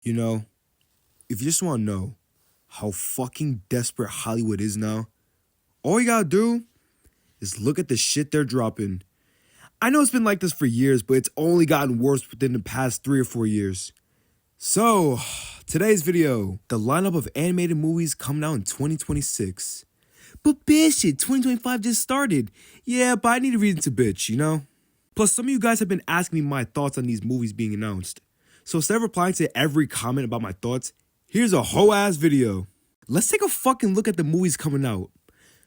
You know, if you just want to know how fucking desperate Hollywood is now, all you gotta do is look at the shit they're dropping. I know it's been like this for years, but it's only gotten worse within the past 3 or 4 years. So, today's video, the lineup of animated movies coming out in 2026. But bitch, shit, 2025 just started. Yeah, but I need a reason to bitch, you know? Plus, some of you guys have been asking me my thoughts on these movies being announced. So instead of replying to every comment about my thoughts, here's a whole ass video. Let's take a fucking look at the movies coming out.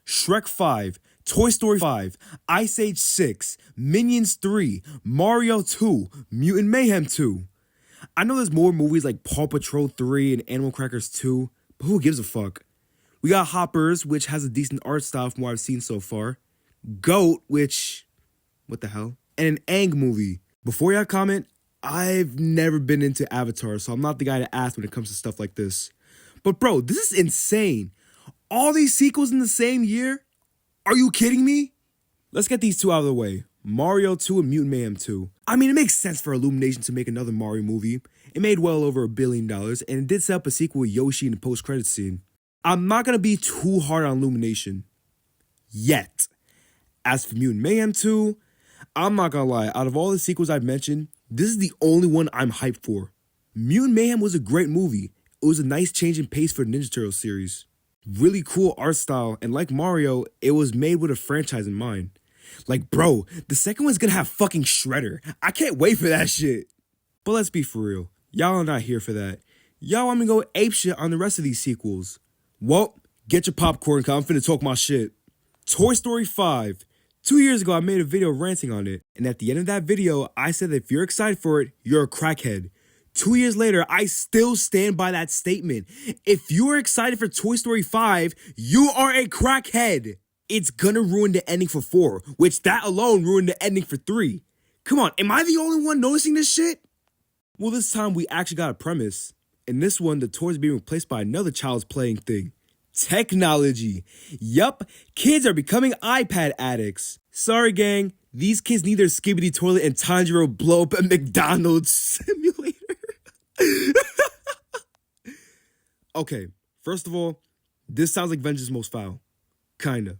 Shrek 5, Toy Story 5, Ice Age 6, Minions 3, Mario 2, Mutant Mayhem 2. I know there's more movies like Paw Patrol 3 and Animal Crackers 2, but who gives a fuck? We got Hoppers, which has a decent art style from what I've seen so far. Goat, which, what the hell? And an Aang movie. Before y'all comment, I've never been into Avatar, so I'm not the guy to ask when it comes to stuff like this. But bro, this is insane. All these sequels in the same year? Are you kidding me? Let's get these two out of the way. Mario 2 and Mutant Mayhem 2. I mean, it makes sense for Illumination to make another Mario movie. It made well over $1 billion, and it did set up a sequel with Yoshi in the post-credits scene. I'm not gonna be too hard on Illumination. Yet. As for Mutant Mayhem 2, I'm not gonna lie, out of all the sequels I've mentioned, this is the only one I'm hyped for. Mutant Mayhem was a great movie. It was a nice change in pace for the Ninja Turtles series. Really cool art style, and like Mario, it was made with a franchise in mind. Like, bro, the second one's gonna have fucking Shredder. I can't wait for that shit. But let's be for real. Y'all are not here for that. Y'all want me to go apeshit on the rest of these sequels. Well, get your popcorn, cause I'm finna talk my shit. Toy Story 5. 2 years ago, I made a video ranting on it. And at the end of that video, I said that if you're excited for it, you're a crackhead. 2 years later, I still stand by that statement. If you are excited for Toy Story 5, you are a crackhead. It's gonna ruin the ending for 4, which that alone ruined the ending for 3. Come on, am I the only one noticing this shit? Well, this time we actually got a premise. In this one, the toys are being replaced by another child's playing thing. Technology. Yup, kids are becoming iPad addicts. Sorry, gang. These kids need their Skibbity toilet and Tanjiro blow up at McDonald's simulator. Okay, first of all, this sounds like Vengeance Most Foul. Kinda.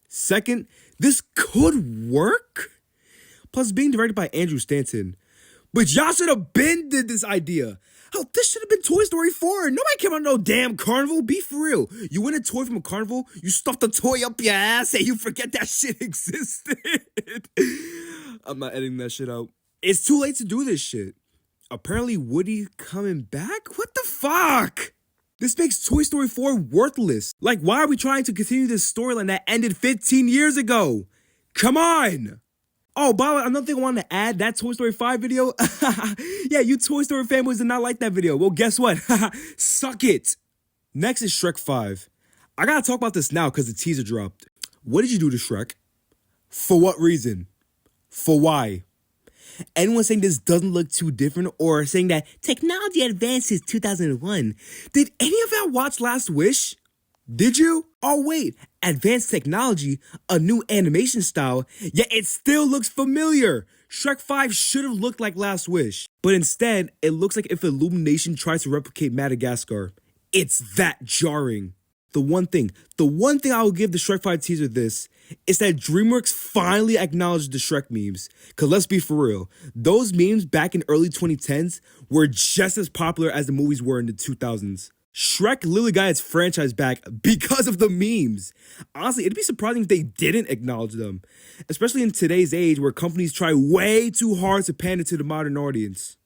Second, this could work. Plus, being directed by Andrew Stanton. But y'all should have been did this idea. Oh, this should have been Toy Story 4. Nobody came on no damn carnival. Be for real. You win a toy from a carnival, you stuff the toy up your ass, and you forget that shit existed. I'm not editing that shit out. It's too late to do this shit. Apparently, Woody coming back? What the fuck? This makes Toy Story 4 worthless. Like, why are we trying to continue this storyline that ended 15 years ago? Come on! Oh, by the way, another thing I wanted to add, that Toy Story 5 video, yeah, you Toy Story fanboys did not like that video. Well, guess what? Suck it. Next is Shrek 5. I gotta talk about this now because the teaser dropped. What did you do to Shrek? For what reason? For why? Anyone saying this doesn't look too different or saying that technology advanced since 2001, did any of y'all watch Last Wish? Did you? Oh wait, advanced technology, a new animation style, yet it still looks familiar. Shrek 5 should have looked like Last Wish, but instead, it looks like if Illumination tries to replicate Madagascar. It's that jarring. The one thing I will give the Shrek 5 teaser this is that DreamWorks finally acknowledged the Shrek memes. Cause let's be for real, those memes back in early 2010s were just as popular as the movies were in the 2000s. Shrek literally got its franchise back because of the memes. Honestly, it'd be surprising if they didn't acknowledge them. Especially in today's age where companies try way too hard to pander to the modern audience.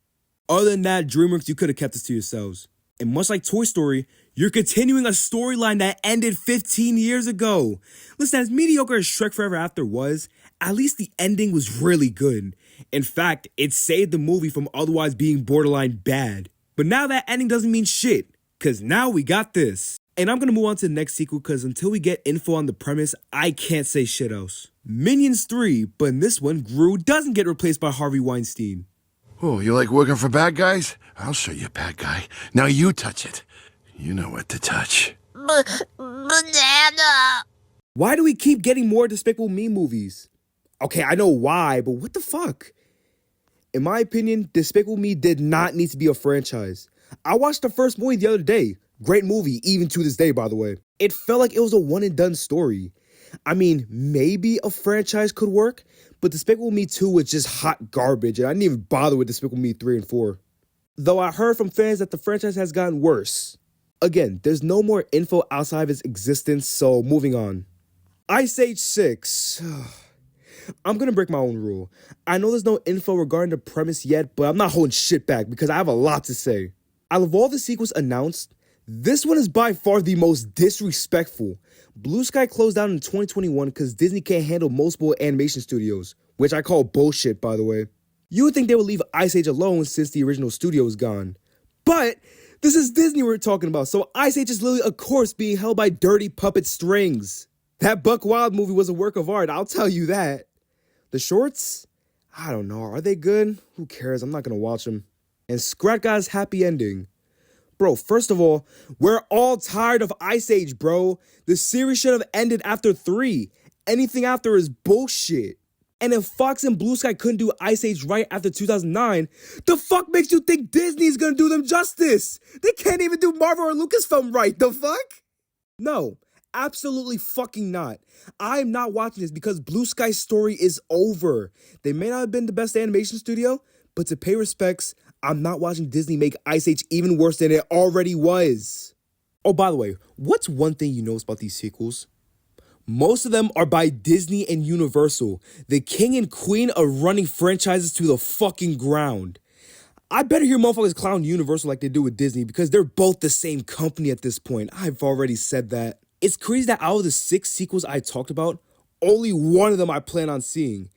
Other than that, DreamWorks, you could have kept this to yourselves. And much like Toy Story, you're continuing a storyline that ended 15 years ago. Listen, as mediocre as Shrek Forever After was, at least the ending was really good. In fact, it saved the movie from otherwise being borderline bad. But now that ending doesn't mean shit. Cause now we got this. And I'm gonna move on to the next sequel cause until we get info on the premise, I can't say shit else. Minions 3, but in this one, Gru doesn't get replaced by Harvey Weinstein. Oh, you like working for bad guys? I'll show you, bad guy. Now you touch it. You know what to touch. Banana! Why do we keep getting more Despicable Me movies? Okay, I know why, but what the fuck? In my opinion, Despicable Me did not need to be a franchise. I watched the first movie the other day. Great movie, even to this day, by the way. It felt like it was a one and done story. I mean, maybe a franchise could work, but Despicable Me 2 was just hot garbage, and I didn't even bother with Despicable Me 3 and 4. Though I heard from fans that the franchise has gotten worse. Again, there's no more info outside of its existence, so moving on. Ice Age 6. I'm gonna break my own rule. I know there's no info regarding the premise yet, but I'm not holding shit back because I have a lot to say. Out of all the sequels announced, this one is by far the most disrespectful. Blue Sky closed down in 2021 because Disney can't handle multiple animation studios, which I call bullshit, by the way. You would think they would leave Ice Age alone since the original studio is gone. But this is Disney we're talking about, so Ice Age is literally a corpse being held by dirty puppet strings. That Buck Wild movie was a work of art, I'll tell you that. The shorts? I don't know, are they good? Who cares, I'm not gonna watch them. And Scrat Guy's happy ending. Bro, first of all, we're all tired of Ice Age, bro. The series should have ended after 3. Anything after is bullshit. And if Fox and Blue Sky couldn't do Ice Age right after 2009, the fuck makes you think Disney's gonna do them justice? They can't even do Marvel or Lucasfilm right, the fuck? No, absolutely fucking not. I'm not watching this because Blue Sky's story is over. They may not have been the best animation studio, but to pay respects, I'm not watching Disney make Ice Age even worse than it already was. Oh, by the way, what's one thing you notice about these sequels? Most of them are by Disney and Universal, the king and queen of running franchises to the fucking ground. I better hear motherfuckers clown Universal like they do with Disney because they're both the same company at this point. I've already said that. It's crazy that out of the 6 sequels I talked about, only one of them I plan on seeing.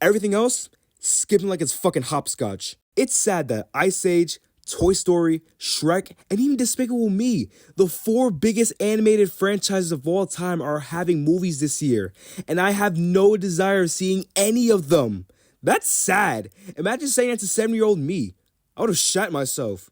Everything else, skipping like it's fucking hopscotch. It's sad that Ice Age, Toy Story, Shrek, and even Despicable Me, the 4 biggest animated franchises of all time, are having movies this year, and I have no desire of seeing any of them. That's sad. Imagine saying that to 7-year-old me. I would have shot myself.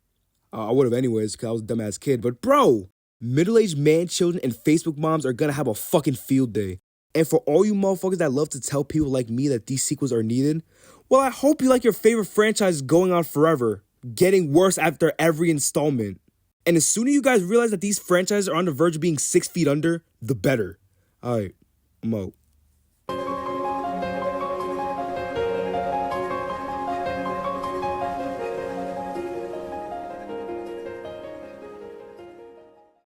I would have anyways, because I was a dumbass kid, but bro, middle-aged man children and Facebook moms are gonna have a fucking field day. And for all you motherfuckers that love to tell people like me that these sequels are needed, well, I hope you like your favorite franchise going on forever, getting worse after every installment. And the sooner you guys realize that these franchises are on the verge of being 6 feet under, the better. Alright, I'm out.